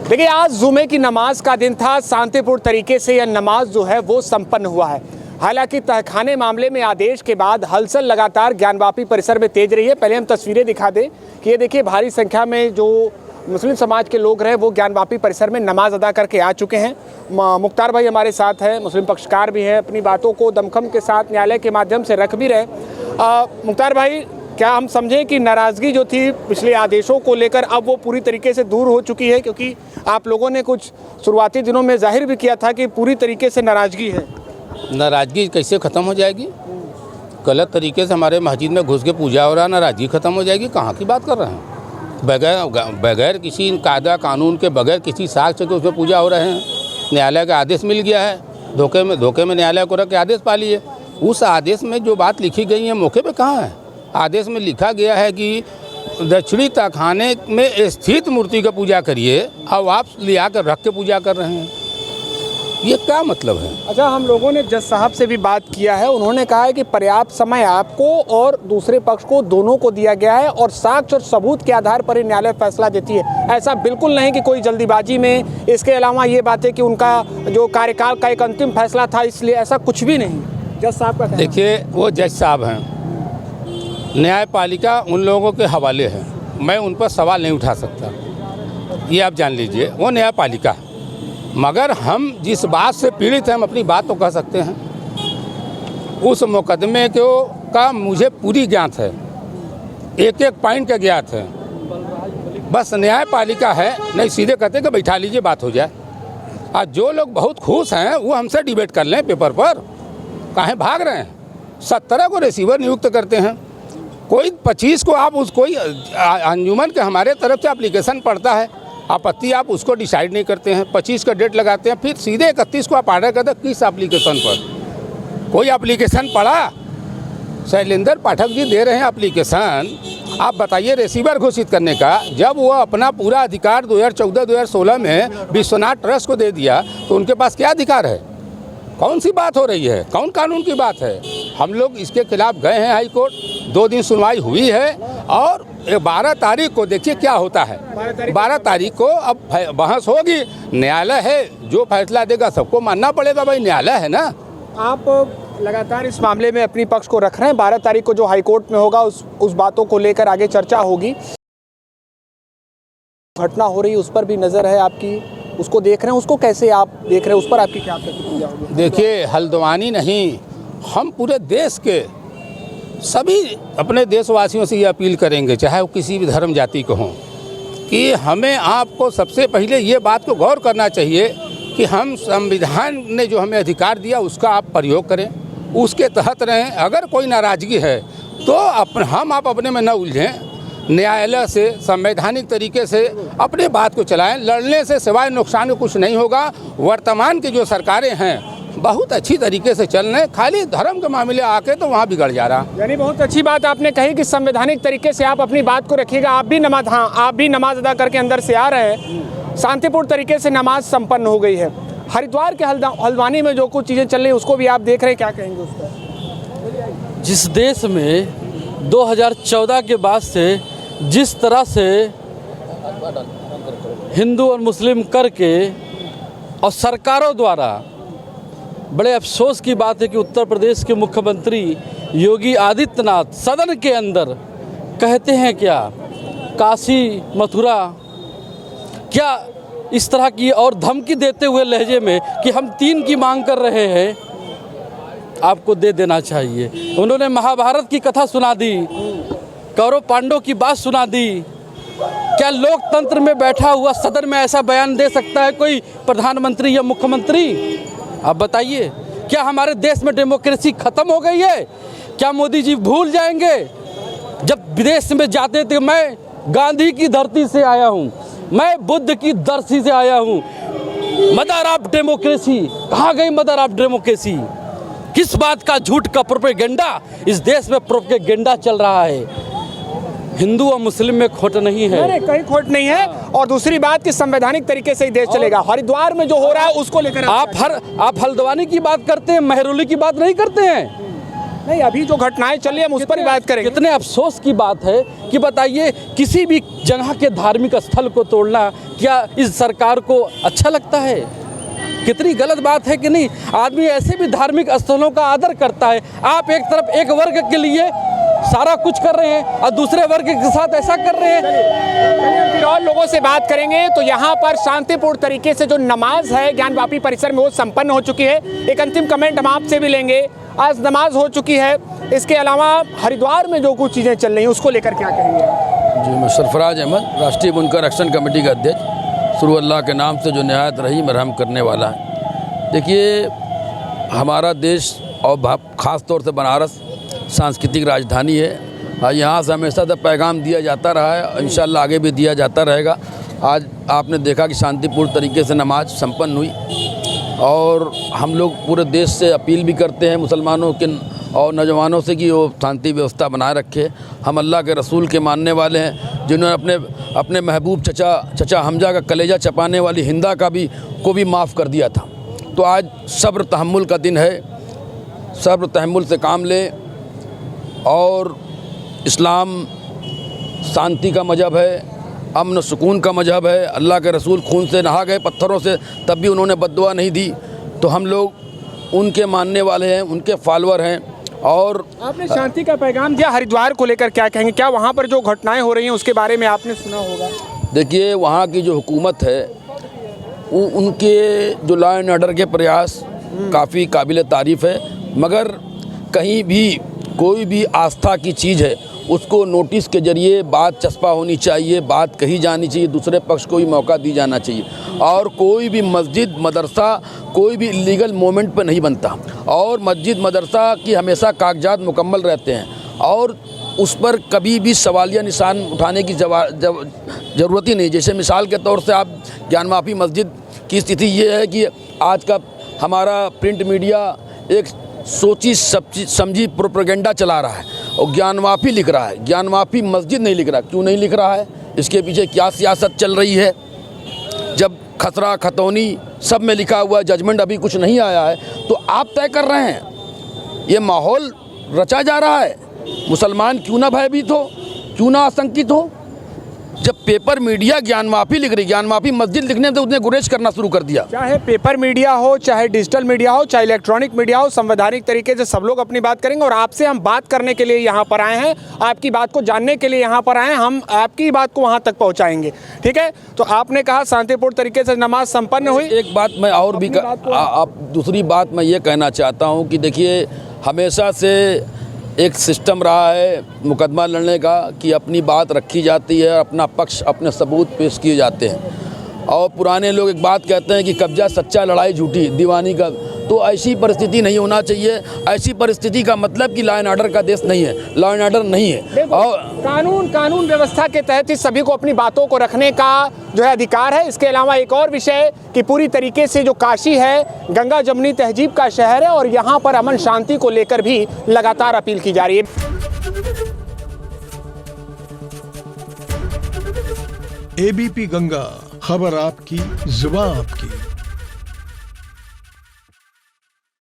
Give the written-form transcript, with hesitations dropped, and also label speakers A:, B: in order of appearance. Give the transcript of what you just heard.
A: देखिए, आज जुमे की नमाज का दिन था। शांतिपूर्ण तरीके से यह नमाज जो है वो संपन्न हुआ है। हालांकि तहखाने मामले में आदेश के बाद हलचल लगातार ज्ञानवापी परिसर में तेज रही है। पहले हम तस्वीरें दिखा दें कि ये देखिए, भारी संख्या में जो मुस्लिम समाज के लोग रहे वो ज्ञानवापी परिसर में नमाज अदा करके आ चुके हैं। मुख्तार भाई हमारे साथ है, मुस्लिम पक्षकार भी हैं, अपनी बातों को दमखम के साथ न्यायालय के माध्यम से रख भी रहे। मुख्तार भाई, क्या हम समझें कि नाराज़गी जो थी पिछले आदेशों को लेकर अब वो पूरी तरीके से दूर हो चुकी है? क्योंकि आप लोगों ने कुछ शुरुआती दिनों में जाहिर भी किया था कि पूरी तरीके से नाराज़गी है।
B: नाराज़गी कैसे ख़त्म हो जाएगी? गलत तरीके से हमारे मस्जिद में घुस के पूजा हो रहा है, नाराज़गी ख़त्म हो जाएगी? कहाँ की बात कर रहे हैं? बगैर किसी कायदा कानून के, बगैर किसी साक्ष्य के उसमें पूजा हो रहे हैं। न्यायालय का आदेश मिल गया है, धोखे में न्यायालय को रख के आदेश पा लिए। उस आदेश में जो बात लिखी गई है मौके पे कहाँ है? आदेश में लिखा गया है कि दक्षिणी तहखाने में स्थित मूर्ति का पूजा करिए, अब आप ले आकर रख के पूजा कर रहे हैं। ये क्या मतलब है?
A: अच्छा, हम लोगों ने जज साहब से भी बात किया है। उन्होंने कहा है कि पर्याप्त समय आपको और दूसरे पक्ष को दोनों को दिया गया है और साक्ष्य और सबूत के आधार पर ही न्यायालय फैसला देती है। ऐसा बिल्कुल नहीं कि कोई जल्दीबाजी में। इसके अलावा ये बात है कि उनका जो कार्यकाल का एक अंतिम फैसला था, इसलिए ऐसा कुछ भी नहीं। जज साहब का
B: देखिए, वो जज साहब हैं, न्यायपालिका उन लोगों के हवाले है। मैं उन पर सवाल नहीं उठा सकता, ये आप जान लीजिए। वो न्यायपालिका, मगर हम जिस बात से पीड़ित हैं हम अपनी बात तो कह सकते हैं। उस मुकदमे का मुझे पूरी ज्ञात है, एक एक पॉइंट का ज्ञात है। बस न्यायपालिका है, नहीं सीधे कहते कि बैठा लीजिए बात हो जाए। आज जो लोग बहुत खुश हैं वो हमसे डिबेट कर लें पेपर पर, काहे भाग रहे हैं? 17 को रिसीवर नियुक्त करते हैं, कोई 25 को आप कोई अंजुमन के हमारे तरफ से एप्लीकेशन पड़ता है, आपत्ति आप उसको डिसाइड नहीं करते हैं। 25 का डेट लगाते हैं, फिर सीधे 31 को आप आर्डर करते हैं। किस एप्लीकेशन पर? कोई एप्लीकेशन पड़ा? शैलेंद्र पाठक जी दे रहे हैं एप्लीकेशन, आप बताइए रिसीवर घोषित करने का। जब वो अपना पूरा अधिकार 2014-2016 में विश्वनाथ ट्रस्ट को दे दिया तो उनके पास क्या अधिकार है? कौन सी बात हो रही है? कौन कानून की बात है? हम लोग इसके खिलाफ गए हैं हाई कोर्ट, 2 दिन सुनवाई हुई है और 12 तारीख को देखिए क्या होता है। 12 तारीख को अब बहस होगी, न्यायालय है, जो फैसला देगा सबको मानना पड़ेगा। भाई न्यायालय है ना।
A: आप लगातार इस मामले में अपनी पक्ष को रख रहे हैं। 12 तारीख को जो हाई कोर्ट में होगा उस बातों को लेकर आगे चर्चा होगी। घटना हो रही है उस पर भी नज़र है आपकी, उसको देख रहे हैं, उसको कैसे आप देख रहे हैं, उस पर आपकी क्या प्रतिक्रिया होगी?
B: देखिए, हल्द्वानी नहीं, हम पूरे देश के सभी अपने देशवासियों से ये अपील करेंगे, चाहे वो किसी भी धर्म जाति को हों, कि हमें आपको सबसे पहले ये बात को गौर करना चाहिए कि हम संविधान ने जो हमें अधिकार दिया उसका आप प्रयोग करें, उसके तहत रहें। अगर कोई नाराज़गी है तो आप अपने में न उलझें, न्यायालय से संवैधानिक तरीके से अपने बात को चलाएं। लड़ने से सिवाय नुकसान कुछ नहीं होगा। वर्तमान की जो सरकारें हैं बहुत अच्छी तरीके से चल रहे हैं, खाली धर्म के मामले आके तो वहाँ बिगड़ जा रहा।
A: यानी बहुत अच्छी बात आपने कही कि संवैधानिक तरीके से आप अपनी बात को रखिएगा। आप भी नमाज अदा करके अंदर से आ रहे हैं। शांतिपूर्ण तरीके से नमाज संपन्न हो गई है। हरिद्वार के हल्द्वानी में जो कुछ चीज़ें चल रही हैं उसको भी आप देख रहे हैं, क्या कहेंगे उस पर?
C: जिस देश में 2014 के बाद से जिस तरह से हिंदू और मुस्लिम करके और सरकारों द्वारा, बड़े अफसोस की बात है कि उत्तर प्रदेश के मुख्यमंत्री योगी आदित्यनाथ सदन के अंदर कहते हैं क्या काशी मथुरा, क्या इस तरह की और धमकी देते हुए लहजे में कि हम 3 की मांग कर रहे हैं, आपको दे देना चाहिए। उन्होंने महाभारत की कथा सुना दी, कौरव पांडव की बात सुना दी। क्या लोकतंत्र में बैठा हुआ सदन में ऐसा बयान दे सकता है कोई प्रधानमंत्री या मुख्यमंत्री? आप बताइए, क्या हमारे देश में डेमोक्रेसी खत्म हो गई है? क्या मोदी जी भूल जाएंगे? जब विदेश में जाते थे, मैं गांधी की धरती से आया हूँ, मैं बुद्ध की धरती से आया हूँ। मदर ऑफ डेमोक्रेसी कहाँ गई? मदर ऑफ डेमोक्रेसी किस बात का? झूठ का प्रोपेगेंडा। इस देश में प्रोपेगेंडा चल रहा है। हिंदू और मुस्लिम में खोट नहीं है।
A: नहीं, कहीं खोट नहीं है। और दूसरी बात कि संवैधानिक तरीके से ही देश चलेगा। हरिद्वार में जो हो रहा है उसको लेकर
C: आप हल्द्वानी की बात करते हैं, महरौली की बात नहीं करते हैं।
A: नहीं, अभी जो घटनाएं चल रही है हम उस पर ही बात करेंगे।
C: कितने अफसोस की बात है कि बताइए, किसी भी जगह के धार्मिक स्थल को तोड़ना क्या इस सरकार को अच्छा लगता है? कितनी गलत बात है कि नहीं? आदमी ऐसे भी धार्मिक स्थलों का आदर करता है। आप एक तरफ एक वर्ग के लिए सारा कुछ कर रहे हैं और दूसरे वर्ग के साथ ऐसा कर रहे हैं।
A: चलिए फिर और लोगों से बात करेंगे। तो यहाँ पर शांतिपूर्ण तरीके से जो नमाज है ज्ञानवापी परिसर में वो संपन्न हो चुकी है। एक अंतिम कमेंट हम आपसे भी लेंगे। आज नमाज हो चुकी है, इसके अलावा हरिद्वार में जो कुछ चीज़ें चल रही हैं उसको लेकर क्या कहेंगे?
D: जी, मैं सरफराज अहमद, राष्ट्रीय बुनकर एक्शन कमेटी का अध्यक्ष। शुरू अल्लाह के नाम से जो नहायत रहीम रहम करने वाला है। देखिए, हमारा देश और ख़ास तौर से बनारस सांस्कृतिक राजधानी है और यहाँ से हमेशा से पैगाम दिया जाता रहा है, इंशाअल्लाह आगे भी दिया जाता रहेगा। आज आपने देखा कि शांतिपूर्ण तरीके से नमाज संपन्न हुई और हम लोग पूरे देश से अपील भी करते हैं मुसलमानों के और नौजवानों से कि वो शांति व्यवस्था बनाए रखे। हम अल्लाह के रसूल के मानने वाले हैं, जिन्होंने अपने महबूब चचा हमजा का कलेजा चपाने वाली हिंदा को भी माफ़ कर दिया था। तो आज सब्र तहम्मुल का दिन है, सब्र तहम्मुल से काम ले। और इस्लाम शांति का मज़हब है, अमन सुकून का मज़हब है। अल्लाह के रसूल खून से नहा गए पत्थरों से, तब भी उन्होंने बद्दुआ नहीं दी। तो हम लोग उनके मानने वाले हैं, उनके फॉलोअर हैं। और
A: आपने शांति का पैगाम दिया, हरिद्वार को लेकर क्या कहेंगे? क्या वहाँ पर जो घटनाएं हो रही हैं उसके बारे में आपने सुना होगा?
D: देखिए, वहाँ की जो हुकूमत है उनके जो लॉ एंड ऑर्डर के प्रयास काफ़ी काबिल तारीफ़ है, मगर कहीं भी कोई भी आस्था की चीज़ है उसको नोटिस के ज़रिए बात चस्पा होनी चाहिए, बात कही जानी चाहिए, दूसरे पक्ष को भी मौका दी जाना चाहिए। और कोई भी मस्जिद मदरसा कोई भी इलीगल मोमेंट पर नहीं बनता और मस्जिद मदरसा की हमेशा कागजात मुकम्मल रहते हैं और उस पर कभी भी सवालिया निशान उठाने की ज़रूरत ही नहीं। जैसे मिसाल के तौर से आप ज्ञानवापी मस्जिद की स्थिति ये है कि आज का हमारा प्रिंट मीडिया एक सोची समझी प्रोपेगेंडा चला रहा है और ज्ञानवापी लिख रहा है, ज्ञानवापी मस्जिद नहीं लिख रहा। क्यों नहीं लिख रहा है? इसके पीछे क्या सियासत चल रही है? जब खतरा खतौनी सब में लिखा हुआ जजमेंट अभी कुछ नहीं आया है तो आप तय कर रहे हैं। ये माहौल रचा जा रहा है। मुसलमान क्यों ना भयभीत हो, क्यों ना आशंकित हो? जब पेपर मीडिया ज्ञानवापी लिख रही, ज्ञानवापी मस्जिद लिखने से उसने गुरेज करना शुरू कर दिया।
A: चाहे पेपर मीडिया हो, चाहे डिजिटल मीडिया हो, चाहे इलेक्ट्रॉनिक मीडिया हो, संवैधानिक तरीके से सब लोग अपनी बात करेंगे। और आपसे हम बात करने के लिए यहाँ पर आए हैं, आपकी बात को जानने के लिए यहाँ पर आए हैं, हम आपकी बात को वहाँ तक पहुँचाएंगे। ठीक है, तो आपने कहा शांतिपूर्ण तरीके से नमाज संपन्न हुई।
D: एक बात मैं और भी दूसरी बात मैं ये कहना चाहता हूँ कि देखिए, हमेशा से एक सिस्टम रहा है मुकदमा लड़ने का कि अपनी बात रखी जाती है, अपना पक्ष, अपने सबूत पेश किए जाते हैं। और पुराने लोग एक बात कहते हैं कि कब्जा सच्चा, लड़ाई झूठी, दीवानी का। तो ऐसी परिस्थिति नहीं होना चाहिए। ऐसी परिस्थिति का मतलब कि लॉ एंड ऑर्डर का देश नहीं है, लॉ एंड ऑर्डर नहीं है। और
A: कानून व्यवस्था के तहत ही सभी को अपनी बातों को रखने का जो है अधिकार है। इसके अलावा एक और विषय कि पूरी तरीके से जो काशी है गंगा जमुनी तहजीब का शहर है और यहाँ पर अमन शांति को लेकर भी लगातार अपील की जा रही है।
E: एबीपी गंगा, खबर आपकी, जुबान आपकी।